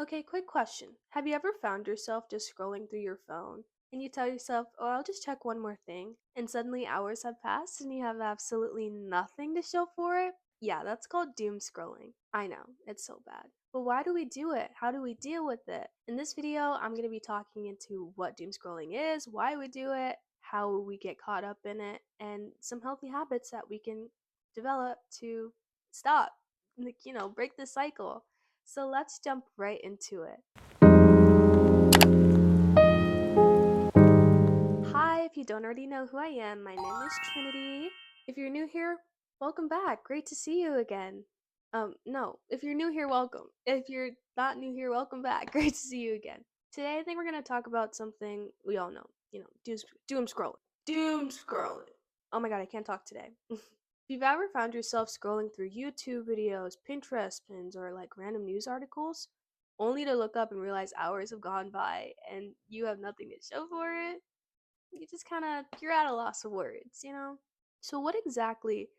Okay, quick question. Have you ever found yourself just scrolling through your phone and you tell yourself, oh, I'll just check one more thing, and suddenly hours have passed and you have absolutely nothing to show for it? Yeah, that's called doom scrolling. I know, it's so bad. But why do we do it? How do we deal with it? In this video, I'm going to be talking into what doom scrolling is, why we do it, how we get caught up in it, and some healthy habits that we can develop to stop, break the cycle. So let's jump right into it. Hi, if you don't already know who I am, my name is Trinity. If you're new here, welcome back. Great to see you again. No, if you're new here, welcome. If you're not new here, welcome back. Great to see you again. Today, I think we're going to talk about something we all know, doom scrolling. Doom scrolling. Oh my god, I can't talk today. If you've ever found yourself scrolling through YouTube videos, Pinterest pins, or like random news articles, only to look up and realize hours have gone by and you have nothing to show for it, you're at a loss of words. So, what exactly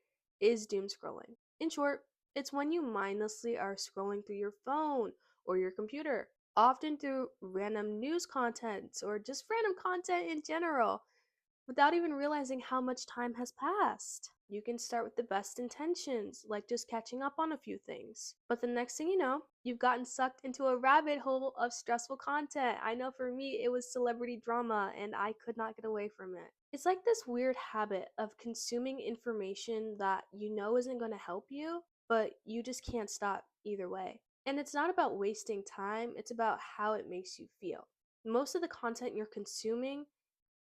is doom scrolling? In short, it's when you mindlessly are scrolling through your phone or your computer, often through random news content or just random content in general, without even realizing how much time has passed. You can start with the best intentions, like just catching up on a few things. But the next thing you know, you've gotten sucked into a rabbit hole of stressful content. I know for me, it was celebrity drama, and I could not get away from it. It's like this weird habit of consuming information that you know isn't going to help you, but you just can't stop either way. And it's not about wasting time, it's about how it makes you feel. Most of the content you're consuming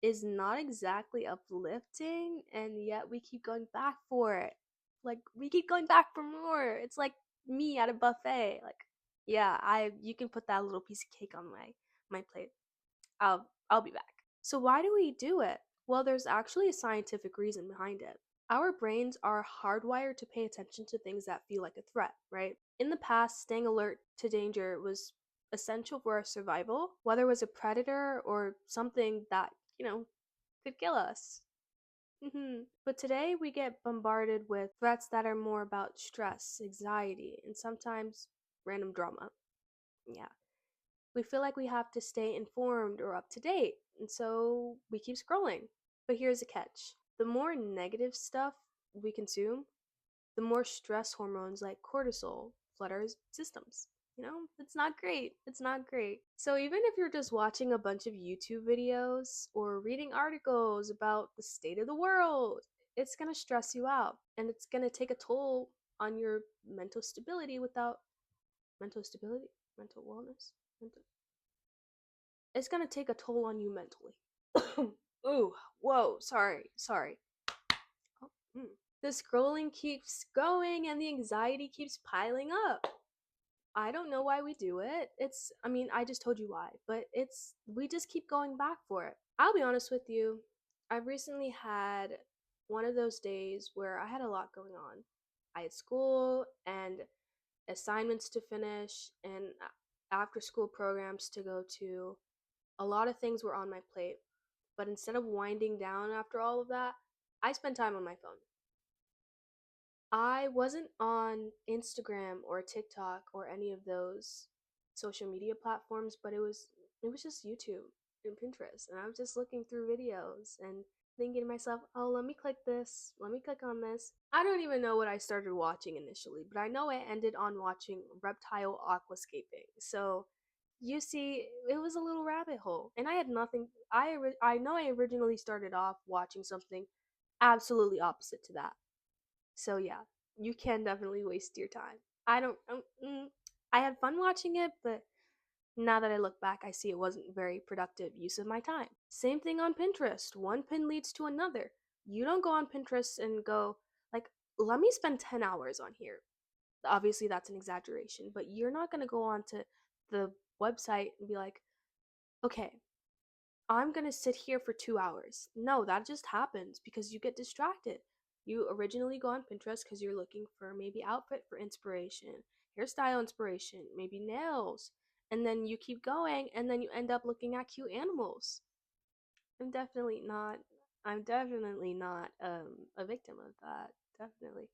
is not exactly uplifting, and yet we keep going back for it. Like, we keep going back for more. It's like me at a buffet. Like, yeah, I you can put that little piece of cake on my plate. I'll be back. So why do we do it? Well, there's actually a scientific reason behind it. Our brains are hardwired to pay attention to things that feel like a threat, right? In the past, staying alert to danger was essential for our survival, whether it was a predator or something that, could kill us. But today we get bombarded with threats that are more about stress, anxiety, and sometimes random drama. Yeah. We feel like we have to stay informed or up to date, and so we keep scrolling. But here's the catch: the more negative stuff we consume, the more stress hormones like cortisol flood our systems. It's not great. It's not great. So, even if you're just watching a bunch of YouTube videos or reading articles about the state of the world, it's going to stress you out and it's going to take a toll on your mental stability without mental stability, mental wellness. It's going to take a toll on you mentally. Ooh, whoa, sorry. Oh, mm. The scrolling keeps going and the anxiety keeps piling up. I don't know why we do it. I just told you why, but we just keep going back for it. I'll be honest with you. I've recently had one of those days where I had a lot going on. I had school and assignments to finish and after school programs to go to. A lot of things were on my plate, but instead of winding down after all of that, I spent time on my phone. I wasn't on Instagram or TikTok or any of those social media platforms, but it was just YouTube and Pinterest, and I was just looking through videos and thinking to myself, "Oh, let me click this. Let me click on this." I don't even know what I started watching initially, but I know I ended on watching reptile aquascaping. So, you see, it was a little rabbit hole, and I had nothing. I know I originally started off watching something absolutely opposite to that. So yeah, you can definitely waste your time. I don't. I had fun watching it, but now that I look back, I see it wasn't very productive use of my time. Same thing on Pinterest. One pin leads to another. You don't go on Pinterest and go like, let me spend 10 hours on here. Obviously, that's an exaggeration, but you're not gonna go on to the website and be like, okay, I'm gonna sit here for 2 hours. No, that just happens because you get distracted. You originally go on Pinterest because you're looking for maybe outfit for inspiration, hairstyle inspiration, maybe nails, and then you keep going and then you end up looking at cute animals. I'm definitely not I'm definitely not a victim of that. Definitely.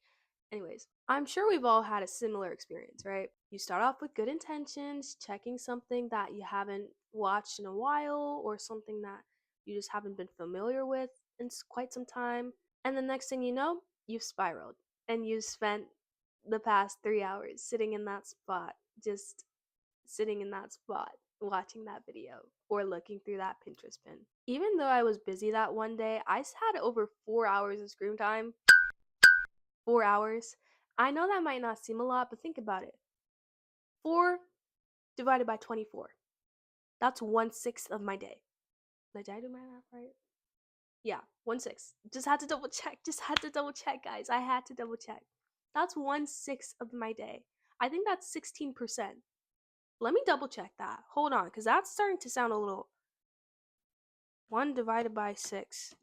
Anyways, I'm sure we've all had a similar experience, right? You start off with good intentions, checking something that you haven't watched in a while or something that you just haven't been familiar with in quite some time. And the next thing you know, you've spiraled and you've spent the past 3 hours sitting in that spot, just sitting in that spot, watching that video or looking through that Pinterest pin. Even though I was busy that one day, I had over 4 hours of screen time. 4 hours. I know that might not seem a lot, but think about it. 4 divided by 24. That's 1/6 of my day. Did I do my math right? Yeah, 1/6. Just had to double check. Just had to double check, guys. I had to double check. That's 1/6 of my day. I think that's 16%. Let me double check that. Hold on, because that's starting to sound a little. 1 divided by 6.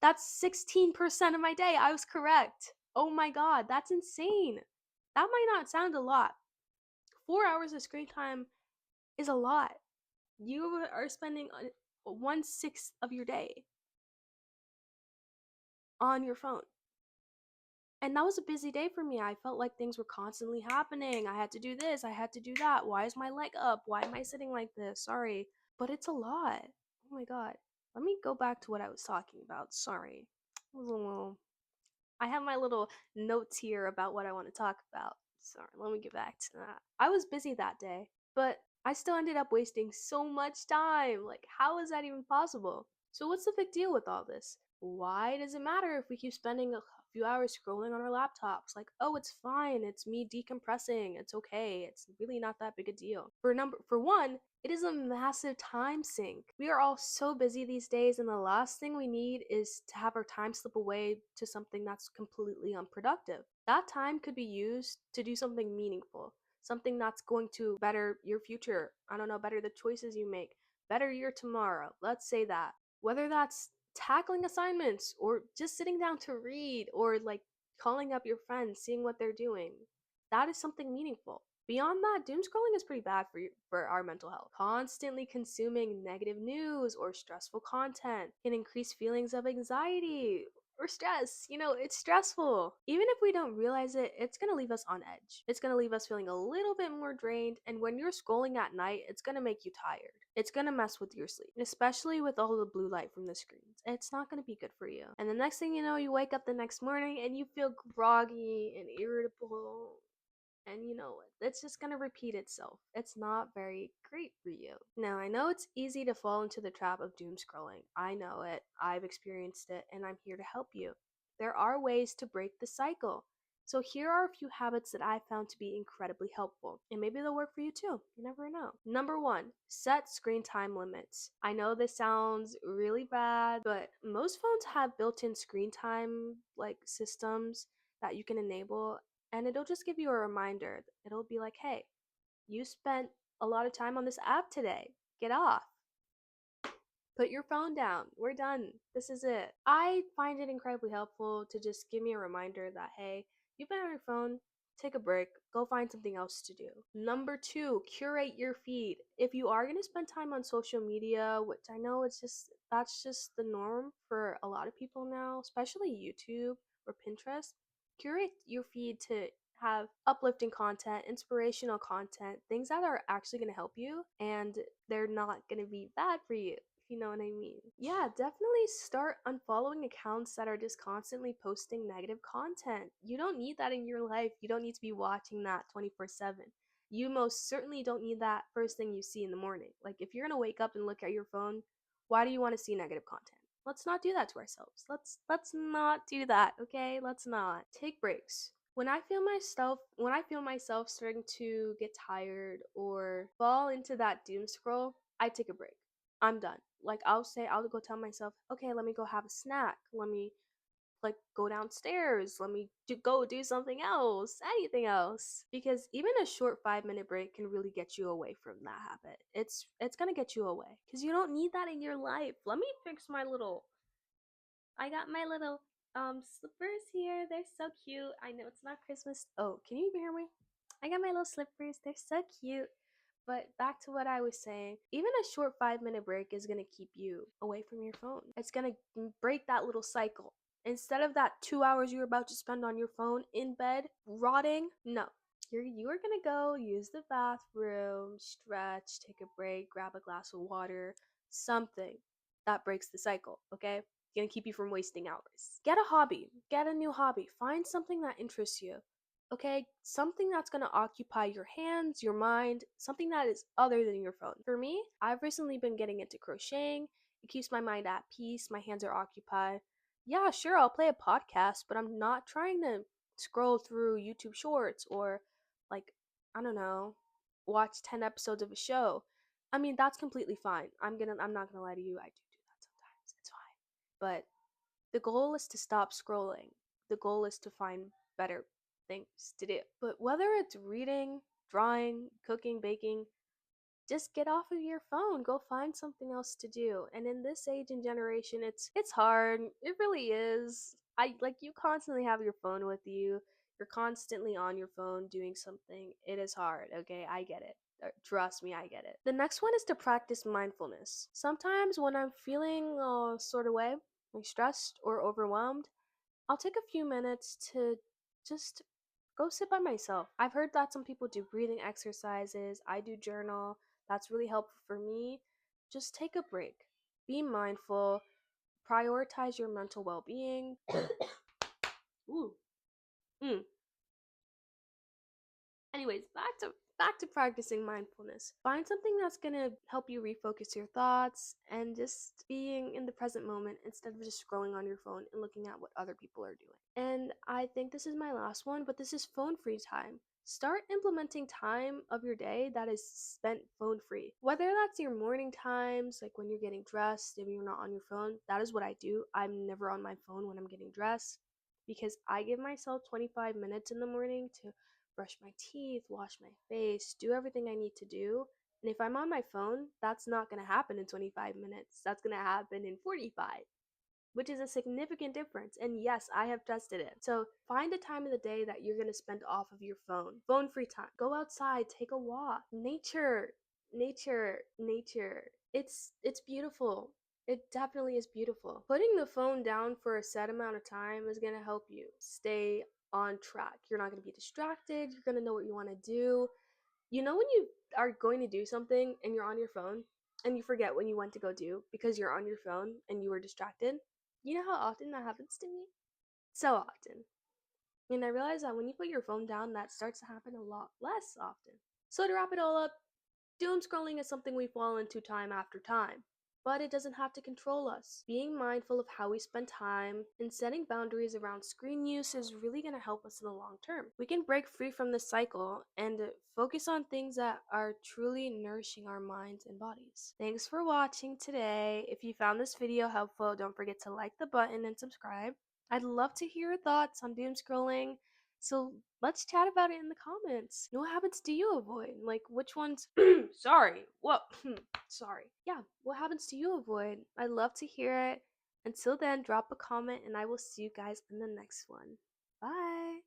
That's 16% of my day. I was correct. Oh my god, that's insane. That might not sound a lot. 4 hours of screen time is a lot. You are spending 1/6 of your day on your phone. And that was a busy day for me. I felt like things were constantly happening. I had to do this, I had to do that. Why is my leg up? Why am I sitting like this? Sorry. But it's a lot. Oh my god. Let me go back to what I was talking about. Sorry. It was a little. I have my little notes here about what I want to talk about. Sorry, let me get back to that. I was busy that day, but I still ended up wasting so much time. Like, how is that even possible? So, what's the big deal with all this? Why does it matter if we keep spending a few hours scrolling on our laptops? Like, oh, it's fine. It's me decompressing. It's okay. It's really not that big a deal. For one, it is a massive time sink. We are all so busy these days, and the last thing we need is to have our time slip away to something that's completely unproductive. That time could be used to do something meaningful, something that's going to better your future. I don't know, better the choices you make, better your tomorrow. Let's say that. Whether that's tackling assignments or just sitting down to read or like calling up your friends, seeing what they're doing. That is something meaningful. Beyond that, doom scrolling is pretty bad for our mental health. Constantly consuming negative news or stressful content can increase feelings of anxiety or stress. It's stressful. Even if we don't realize it, it's going to leave us on edge. It's going to leave us feeling a little bit more drained. And when you're scrolling at night, it's going to make you tired. It's going to mess with your sleep, especially with all the blue light from the screens. It's not going to be good for you. And the next thing you know, you wake up the next morning and you feel groggy and irritable, and it's just going to repeat itself. It's not very great for you. Now, I know it's easy to fall into the trap of doom scrolling. I know it. I've experienced it, and I'm here to help you. There are ways to break the cycle. So here are a few habits that I found to be incredibly helpful, and maybe they'll work for you too. You never know. Number 1, set screen time limits. I know this sounds really bad, but most phones have built-in screen time like systems that you can enable, and it'll just give you a reminder. It'll be like, hey, you spent a lot of time on this app today. Get off. Put your phone down. We're done. This is it. I find it incredibly helpful to just give me a reminder that, hey, you've been on your phone. Take a break. Go find something else to do. Number 2, curate your feed. If you are going to spend time on social media, which I know that's just the norm for a lot of people now, especially YouTube or Pinterest, curate your feed to have uplifting content, inspirational content, things that are actually going to help you and they're not going to be bad for you. You know what I mean? Yeah, definitely start unfollowing accounts that are just constantly posting negative content. You don't need that in your life. You don't need to be watching that 24/7. You most certainly don't need that first thing you see in the morning. Like, if you're going to wake up and look at your phone, why do you want to see negative content? Let's not do that to ourselves. Let's not do that, okay? Let's not. Take breaks. When I feel myself starting to get tired or fall into that doom scroll, I take a break. I'm done. Like, I'll go tell myself, okay, let me go have a snack. Let me like go downstairs. Let me go do something else, anything else. Because even a short 5-minute break can really get you away from that habit. It's gonna get you away because you don't need that in your life. Let me fix my little. I got my little slippers here. They're so cute. I know it's not Christmas. Oh, can you even hear me? I got my little slippers. They're so cute. But back to what I was saying, even a short 5-minute break is going to keep you away from your phone. It's going to break that little cycle. Instead of that 2 hours you're about to spend on your phone in bed rotting, no. You are gonna go use the bathroom, stretch, take a break, grab a glass of water, something that breaks the cycle, okay? Gonna keep you from wasting hours. Get a hobby, get a new hobby, find something that interests you, okay? Something that's gonna occupy your hands, your mind, something that is other than your phone. For me, I've recently been getting into crocheting. It keeps my mind at peace, my hands are occupied. Yeah, sure, I'll play a podcast, but I'm not trying to scroll through YouTube shorts or, like, I don't know, watch 10 episodes of a show. I mean, that's completely fine. I'm not gonna lie to you, I do that sometimes. It's fine. But the goal is to stop scrolling. The goal is to find better things to do. But whether it's reading, drawing, cooking, baking, just get off of your phone, go find something else to do. And in this age and generation, it's hard. It really is. I like, you constantly have your phone with you. You're constantly on your phone doing something. It is hard, okay? I get it. Trust me, I get it. The next one is to practice mindfulness. Sometimes when I'm feeling sort of way, like stressed or overwhelmed, I'll take a few minutes to just go sit by myself. I've heard that some people do breathing exercises. I do journal. That's really helpful for me. Just take a break. Be mindful. Prioritize your mental well being. Ooh. Mm. Anyways, back to practicing mindfulness. Find something that's gonna help you refocus your thoughts and just being in the present moment instead of just scrolling on your phone and looking at what other people are doing. And I think this is my last one, but this is phone free time. Start implementing time of your day that is spent phone free. Whether that's your morning times, like when you're getting dressed, if you're not on your phone, that is what I do. I'm never on my phone when I'm getting dressed because I give myself 25 minutes in the morning to brush my teeth, wash my face, do everything I need to do. And if I'm on my phone, that's not going to happen in 25 minutes. That's going to happen in 45, which is a significant difference. And yes, I have tested it. So find a time of the day that you're going to spend off of your phone. Phone free time. Go outside, take a walk. Nature, nature, nature. It's beautiful. It definitely is beautiful. Putting the phone down for a set amount of time is going to help you stay on track. You're not going to be distracted. You're going to know what you want to do. You know, when you are going to do something and you're on your phone and you forget when you went to go do because you're on your phone and you were distracted? You know how often that happens to me? So often. And I realize that when you put your phone down, that starts to happen a lot less often. So to wrap it all up, doom scrolling is something we fall into time after time, but it doesn't have to control us. Being mindful of how we spend time and setting boundaries around screen use is really going to help us in the long term. We can break free from this cycle and focus on things that are truly nourishing our minds and bodies. Thanks for watching today. If you found this video helpful, don't forget to like the button and subscribe. I'd love to hear your thoughts on doom scrolling. So let's chat about it in the comments. What habits do you avoid? Like, which ones? Sorry. What? Sorry. Yeah, what habits do you avoid? I'd love to hear it. Until then, drop a comment and I will see you guys in the next one. Bye.